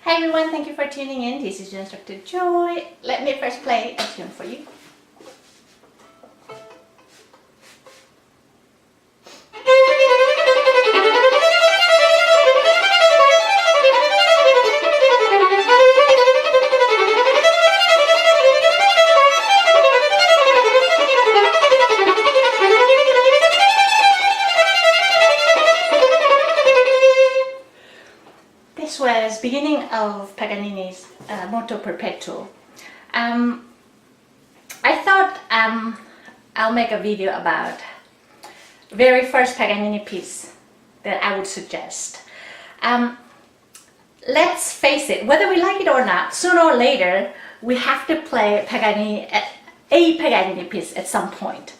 Hi everyone, thank you for tuning in. This is your instructor Joy. Let me first play a tune for you. This was beginning of Paganini's Moto Perpetuo. I thought I'll make a video about very first Paganini piece that I would suggest. Let's face it, whether we like it or not, sooner or later we have to play a Paganini piece at some point.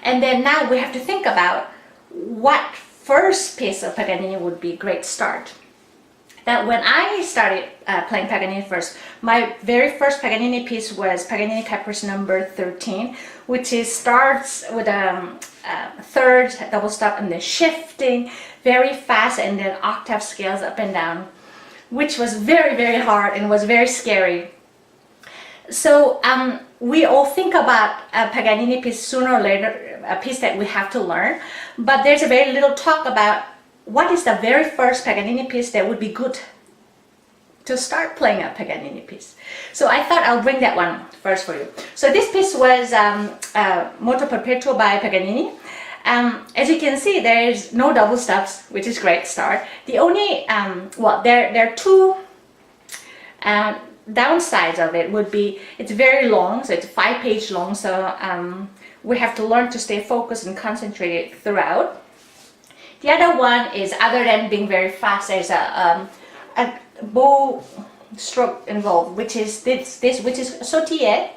And then now we have to think about what first piece of Paganini would be a great start. That when I started playing Paganini first, my very first Paganini piece was Paganini Caprice number 13, which starts with a third double stop and then shifting very fast and then octave scales up and down, which was very, very hard and was very scary. So we all think about a Paganini piece sooner or later, a piece that we have to learn, but there's a very little talk about what is the very first Paganini piece that would be good to start playing a Paganini piece. So I thought I'll bring that one first for you. So this piece was Moto Perpetuo by Paganini. As you can see, there is no double stops, which is great start. The only, well, there are two downsides of it would be it's very long, so it's 5-page long, so we have to learn to stay focused and concentrated throughout. The other one is, other than being very fast, there's a bow stroke involved, which is this which is sautille.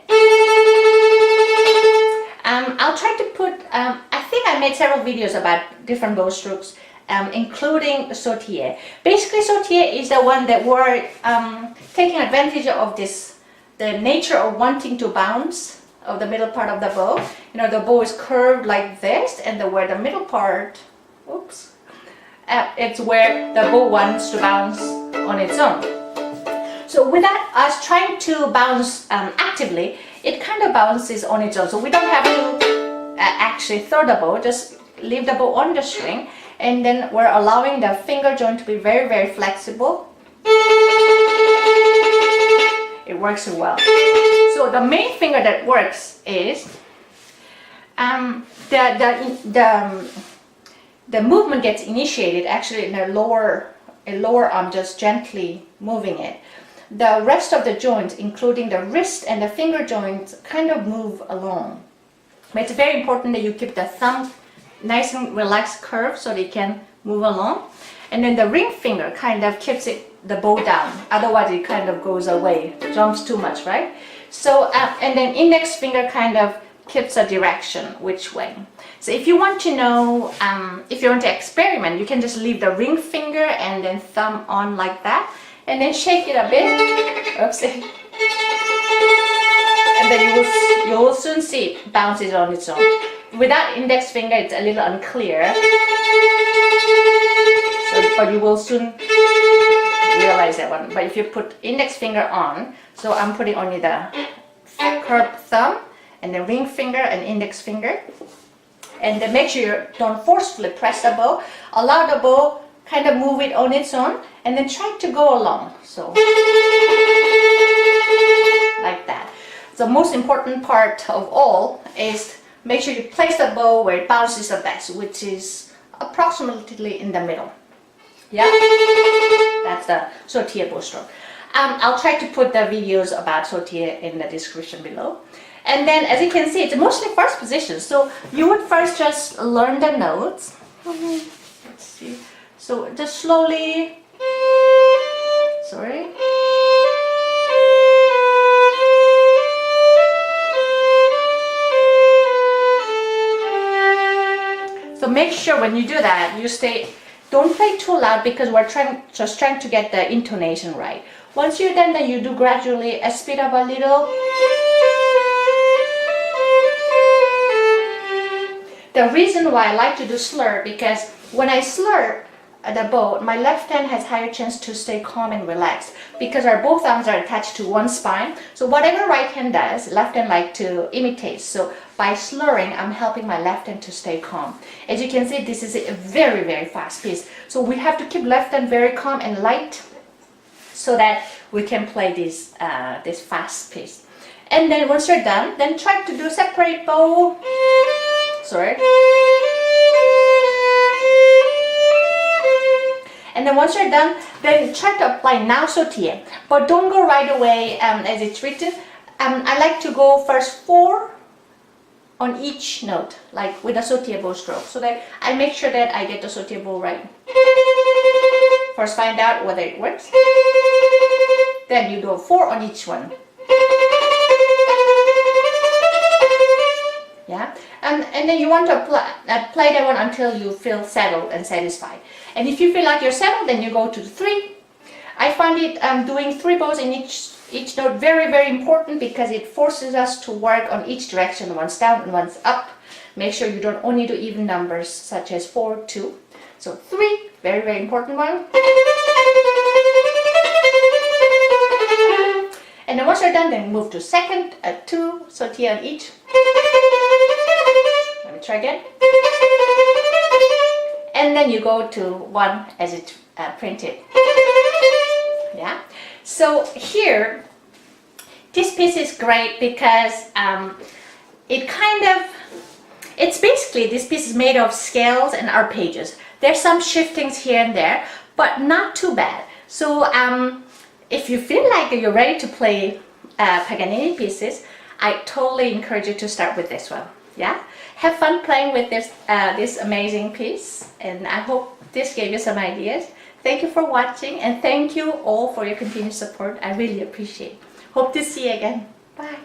I'll try to put, I think I made several videos about different bow strokes, including sautille. Basically, sautille is the one that we're taking advantage of the nature of wanting to bounce of the middle part of the bow. You know, the bow is curved like this, and where the middle part, oops, it's where the bow wants to bounce on its own. So without us trying to bounce actively, it kind of bounces on its own. So we don't have to actually throw the bow, just leave the bow on the string, and then we're allowing the finger joint to be very, very flexible. It works well. So the main finger that works is the movement gets initiated actually in a lower arm, just gently moving it. The rest of the joints, including the wrist and the finger joints, kind of move along. But it's very important that you keep the thumb nice and relaxed curve so they can move along. And then the ring finger kind of keeps the bow down. Otherwise it kind of goes away, jumps too much, right? So, and then index finger kind of keeps a direction which way. So if you want to know, if you want to experiment, you can just leave the ring finger and then thumb on like that, and then shake it a bit. Oopsie. And then you will soon see it bounces on its own. Without index finger, it's a little unclear. So, but you will soon realize that one. But if you put index finger on, so I'm putting only the curved thumb and the ring finger and index finger. And then make sure you don't forcefully press the bow. Allow the bow kind of move it on its own, and then try to go along. So, like that. The most important part of all is make sure you place the bow where it bounces the best, which is approximately in the middle. Yeah, that's the sautille bow stroke. I'll try to put the videos about sautille in the description below. And then, as you can see, it's mostly first position. So you would first just learn the notes. Let's see. So just slowly. Sorry. So make sure when you do that, you don't play too loud, because we're just trying to get the intonation right. Once you're done, then you do gradually speed up a little. The reason why I like to do slur, because when I slur, the bow, my left hand has higher chance to stay calm and relaxed because our both arms are attached to one spine. So whatever right hand does, left hand like to imitate. So by slurring, I'm helping my left hand to stay calm. As you can see, this is a very, very fast piece. So we have to keep left hand very calm and light so that we can play this fast piece. And then once you're done, then try to do separate bow. Sorry. And then once you're done, then try to apply now sautille. But don't go right away as it's written. I like to go first 4 on each note, like with a sautille bow stroke, so that I make sure that I get the sautille bow right. First find out whether it works. Then you go 4 on each one. Yeah, and then you want to play that one until you feel settled and satisfied. And if you feel like you're settled, then you go to 3. I find it doing 3 bows in each note very, very important because it forces us to work on each direction, one's down and one's up. Make sure you don't only do even numbers such as 4, 2. So 3, very, very important one. And then once you're done, then move to second, 2, sautille on each. Let me try again. And then you go to 1 as it's printed. Yeah. So here, this piece is great because it's basically, this piece is made of scales and arpeggios. There's some shiftings here and there, but not too bad. So if you feel like you're ready to play Paganini pieces, I totally encourage you to start with this one. Yeah, have fun playing with this amazing piece, and I hope this gave you some ideas. Thank you for watching, and thank you all for your continued support. I really appreciate it. Hope to see you again. Bye.